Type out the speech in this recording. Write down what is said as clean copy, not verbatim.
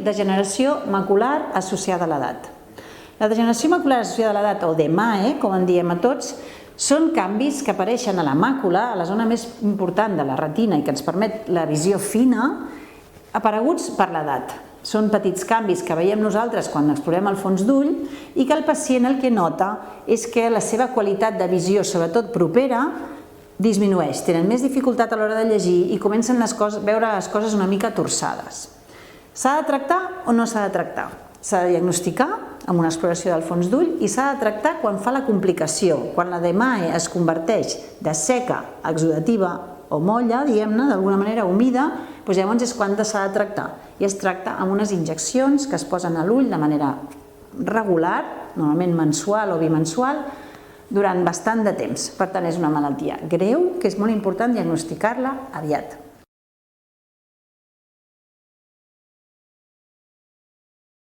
degeneració macular associada a l'edat. La degeneració macular associada a l'edat, o DMAE, com en diem a tots, són canvis que apareixen a la màcula, a la zona més important de la retina i que ens permet la visió fina, apareguts per l'edat. Són petits canvis que veiem nosaltres quan explorem el fons d'ull i que el pacient el que nota és que la seva qualitat de visió, sobretot propera, disminueix. Tenen més dificultat a l'hora de llegir i comencen a veure les coses una mica torçades. S'ha de tractar o no s'ha de tractar? S'ha de diagnosticar amb una exploració del fons d'ull i s'ha de tractar quan fa la complicació, quan la DMAE es converteix de seca a exudativa o molla, diguem-ne, d'alguna manera humida, doncs llavors és quan s'ha de tractar. I es tracta amb unes injeccions que es posen a l'ull de manera regular, normalment mensual o bimensual, durant bastant de temps. Per tant, és una malaltia greu que és molt important diagnosticar-la aviat.